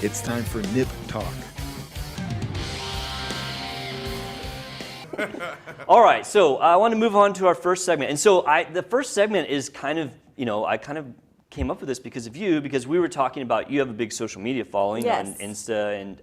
It's time for Nip Talk. All right, so I want to move on to our first segment. And so the first segment is kind of, I kind of came up with this because of you, because we were talking about, you have a big social media following on Insta and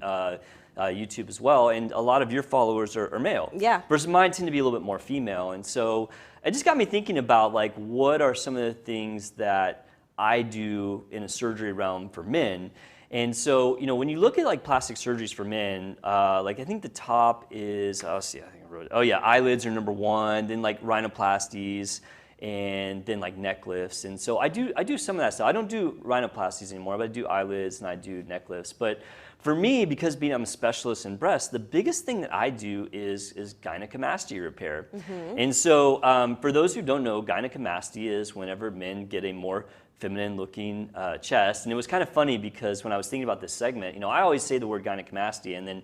YouTube as well, and a lot of your followers are male. Yeah. Versus mine tend to be a little bit more female. And so it just got me thinking about, like, what are some of the things that I do in a surgery realm for men. And so, when you look at like plastic surgeries for men, like I think the top is, I think I wrote it. Oh yeah, eyelids are number one, then like rhinoplasties, and then like neck lifts. And so I do some of that stuff. I don't do rhinoplasties anymore, but I do eyelids and I do neck lifts. But for me, because I'm a specialist in breast, the biggest thing that I do is gynecomastia repair. Mm-hmm. And so for those who don't know, gynecomastia is whenever men get a more feminine looking chest. And it was kind of funny because when I was thinking about this segment, I always say the word gynecomastia, and then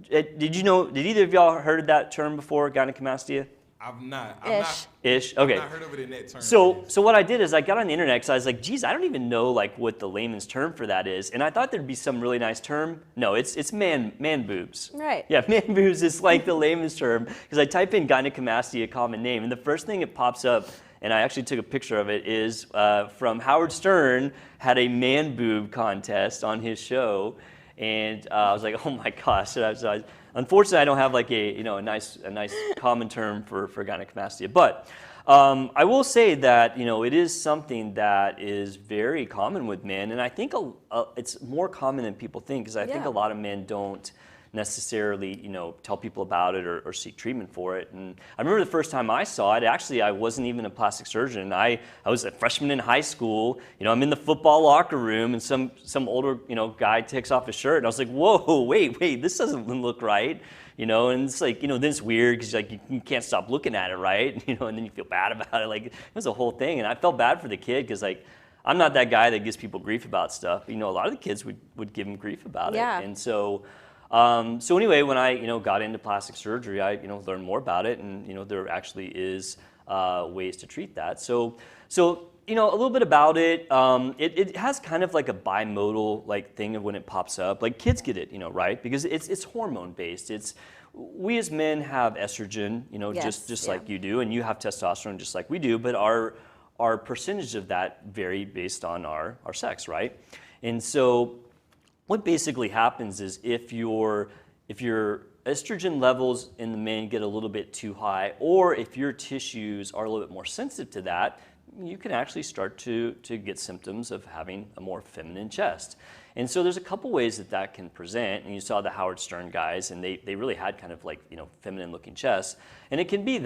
did either of y'all heard that term before, gynecomastia? I've not. Ish. Okay. I've not heard of it in that term. So what I did is I got on the internet because I was like, geez, I don't even know like what the layman's term for that is, and I thought there'd be some really nice term. No, it's man boobs. Right. Yeah, man boobs is like the layman's term, because I type in gynecomastia, common name, and the first thing that pops up, and I actually took a picture of it, is from Howard Stern had a man boob contest on his show, and I was like, oh my gosh. Unfortunately, I don't have like a nice common term for gynecomastia, but I will say that it is something that is very common with men, and I think it's more common than people think, because I think a lot of men don't necessarily tell people about it or seek treatment for it. And I remember the first time I saw it, actually I wasn't even a plastic surgeon. I was a freshman in high school. I'm in the football locker room, and some older guy takes off his shirt, and I was like, whoa, wait, this doesn't look right. And it's like, then it's weird because like you can't stop looking at it, right? And then you feel bad about it. Like, it was a whole thing, and I felt bad for the kid because like I'm not that guy that gives people grief about stuff. A lot of the kids would give him grief about it. And so anyway, when I got into plastic surgery, I learned more about it, and there actually is ways to treat that. So a little bit about it. It has kind of like a bimodal like thing of when it pops up. Like kids get it, right? Because it's hormone based. We as men have estrogen, just like you do, and you have testosterone just like we do. But our percentage of that vary based on our sex, right? And so what basically happens is if your estrogen levels in the men get a little bit too high, or if your tissues are a little bit more sensitive to that, you can actually start to get symptoms of having a more feminine chest. And so there's a couple ways that can present, and you saw the Howard Stern guys, and they really had kind of like feminine looking chests. And it can be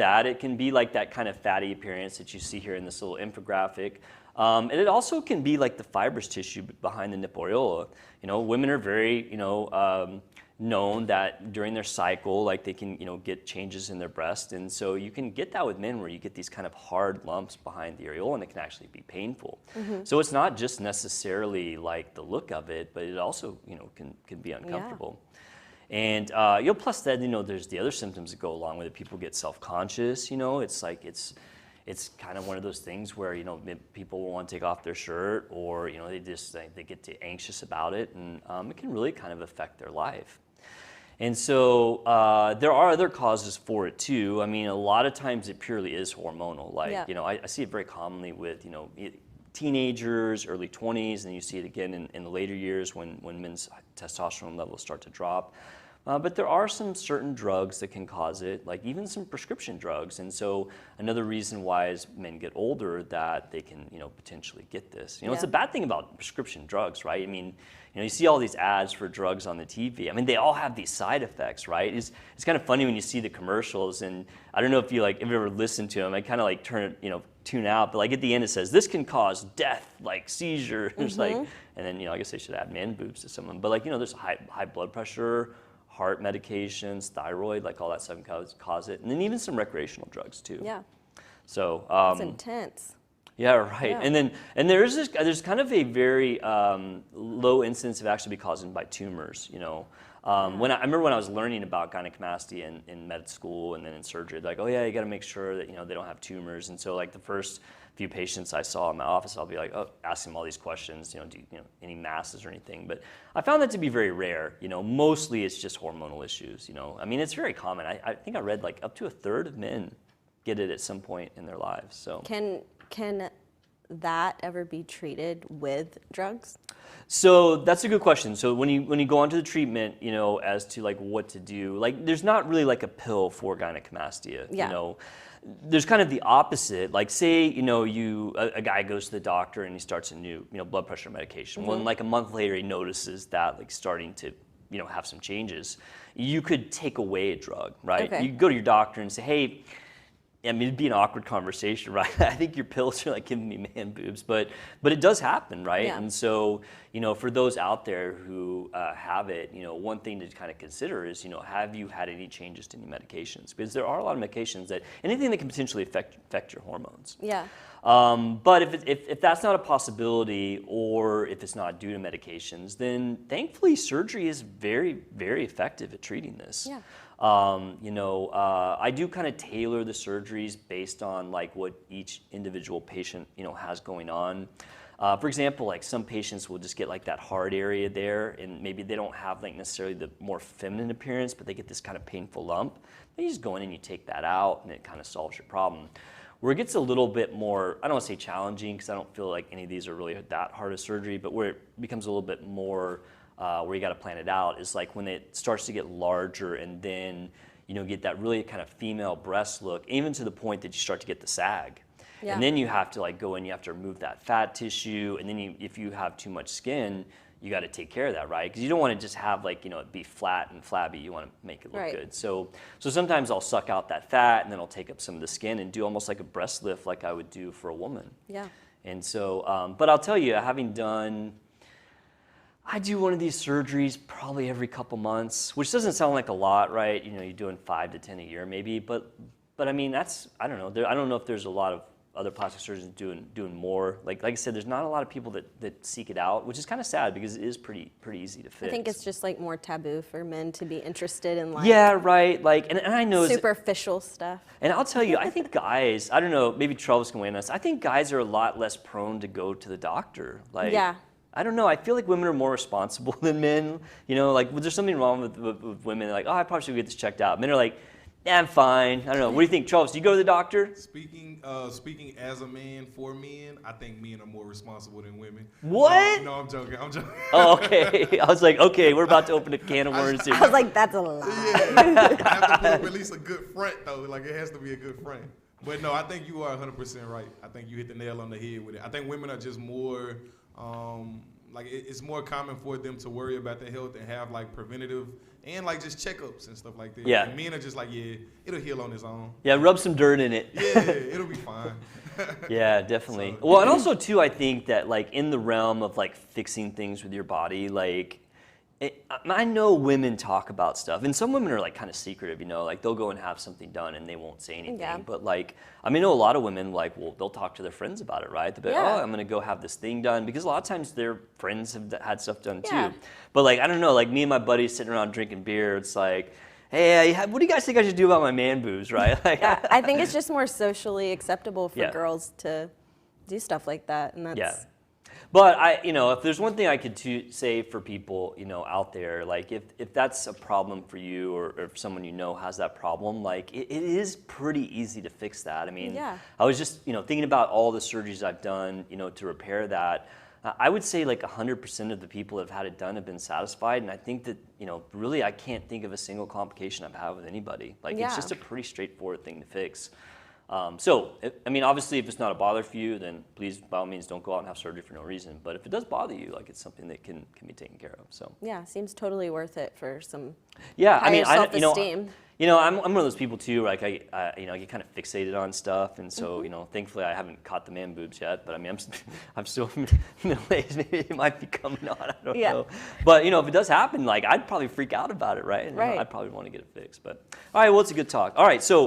like that kind of fatty appearance that you see here in this little infographic. And it also can be like the fibrous tissue behind the nipple areola. Women are very, known that during their cycle, like they can, get changes in their breast. And so you can get that with men where you get these kind of hard lumps behind the areola, and it can actually be painful. Mm-hmm. So it's not just necessarily like the look of it, but it also, can be uncomfortable. Yeah. And plus that, there's the other symptoms that go along with it. People get self-conscious, it's like, it's kind of one of those things where people will want to take off their shirt, or they get too anxious about it, and it can really kind of affect their life. And so there are other causes for it too. I mean, a lot of times it purely is hormonal. Like I see it very commonly with teenagers, early 20s, and you see it again in the later years when men's testosterone levels start to drop. But there are some certain drugs that can cause it, like even some prescription drugs. And so another reason why as men get older that they can, potentially get this. It's a bad thing about prescription drugs, right? I mean, you see all these ads for drugs on the TV. I mean, they all have these side effects, right? It's kind of funny when you see the commercials, and I don't know if you ever listened to them. I kind of like tune out, but like at the end it says, this can cause death, like seizures, mm-hmm. like, and then, I guess they should add man boobs to some of them. But like, there's high blood pressure, heart medications, thyroid, like all that stuff can cause it. And then even some recreational drugs too. Yeah. So it's intense. Yeah, right. Yeah. And there's kind of a very low incidence of actually be caused by tumors. When I remember when I was learning about gynecomastia in med school and then in surgery, they're like, oh yeah, you got to make sure that they don't have tumors. And so like the first few patients I saw in my office, I'll be like, asking them all these questions, do any masses or anything. But I found that to be very rare. Mostly it's just hormonal issues. I mean, it's very common. I think I read like up to a third of men get it at some point in their lives. So can that ever be treated with drugs? So that's a good question. So when you go onto the treatment, as to like what to do, like there's not really like a pill for gynecomastia. Yeah. There's kind of the opposite. Like say, a guy goes to the doctor and he starts a new, blood pressure medication. Mm-hmm. Well, and like a month later he notices that like starting to, have some changes. You could take away a drug, right? Okay. You could go to your doctor and say, hey, I mean, it'd be an awkward conversation, right? I think your pills are like giving me man boobs, but it does happen, right? Yeah. And so, for those out there who have it, one thing to kind of consider is, have you had any changes to any medications? Because there are a lot of medications anything that can potentially affect your hormones. Yeah. But if that's not a possibility, or if it's not due to medications, then thankfully surgery is very, very effective at treating this. Yeah. I do kind of tailor the surgeries based on like what each individual patient, has going on. For example, like some patients will just get like that hard area there, and maybe they don't have like necessarily the more feminine appearance, but they get this kind of painful lump. You just go in and you take that out, and it kind of solves your problem. Where it gets a little bit more, I don't want to say challenging, because I don't feel like any of these are really that hard of surgery, but where it becomes a little bit more where you got to plan it out is like when it starts to get larger, and then get that really kind of female breast look, even to the point that you start to get the sag. Yeah. And then you have to like go in, you have to remove that fat tissue, and then if you have too much skin, you got to take care of that, right? Because you don't want to just have like it be flat and flabby. You want to make it look good. So sometimes I'll suck out that fat, and then I'll take up some of the skin and do almost like a breast lift, like I would do for a woman. Yeah. And so, but I'll tell you, I do one of these surgeries probably every couple months, which doesn't sound like a lot, right? You're doing 5 to 10 a year maybe, but I mean, I don't know. I don't know if there's a lot of other plastic surgeons doing more. Like I said, there's not a lot of people that seek it out, which is kind of sad because it is pretty easy to fix. I think it's just like more taboo for men to be interested in like yeah, right. Like, and I know superficial stuff. And I'll tell you, I think guys, I don't know, maybe Travis can weigh in on this. I think guys are a lot less prone to go to the doctor. Like, yeah. I don't know. I feel like women are more responsible than men. Like, there's something wrong with women. They're like, I probably should get this checked out. Men are like, yeah, I'm fine. I don't know. What do you think, Charles? Do you go to the doctor? Speaking as a man for men, I think men are more responsible than women. What? No, I'm joking. Oh, okay. I was like, okay, we're about to open a can of worms here. I was like, that's a lie. Yeah, I have to put up at least a good front though. Like it has to be a good front. But no, I think you are 100% right. I think you hit the nail on the head with it. I think women are just more. Like it's more common for them to worry about their health and have like preventative and like just checkups and stuff like that. Yeah. And men are just like, yeah, it'll heal on its own. Yeah, rub some dirt in it. Yeah, it'll be fine. Yeah, definitely. Well, and also too, I think that like in the realm of like fixing things with your body, like I know women talk about stuff, and some women are like kind of secretive, like they'll go and have something done and they won't say anything. Yeah. But like, I mean, I know a lot of women like, well, they'll talk to their friends about it, right? They'll be like, Yeah. oh, I'm gonna go have this thing done, because a lot of times their friends have had stuff done Yeah. too. But like, I don't know, like me and my buddies sitting around drinking beer, it's like, hey, what do you guys think I should do about my man boobs, right? Like, Yeah, I think it's just more socially acceptable for Yeah. girls to do stuff like that, and that's yeah. But if there's one thing I could say for people, out there, like if that's a problem for you, or if someone has that problem, like it is pretty easy to fix that. I mean, Yeah. I was just thinking about all the surgeries I've done, to repair that. I would say like 100% of the people that have had it done have been satisfied, and I think that really I can't think of a single complication I've had with anybody. Like Yeah. it's just a pretty straightforward thing to fix. I mean, obviously, if it's not a bother for you, then please, by all means, don't go out and have surgery for no reason. But if it does bother you, like it's something that can be taken care of. So yeah, seems totally worth it for some yeah, higher I mean, self-esteem. I'm one of those people too. Like I get kind of fixated on stuff, and so thankfully I haven't caught the man boobs yet. But I mean, I'm still middle-aged. Maybe it might be coming on. I don't know. But if it does happen, like I'd probably freak out about it, right? And, Right. I'd probably want to get it fixed. But all right, well, it's a good talk. All right, so.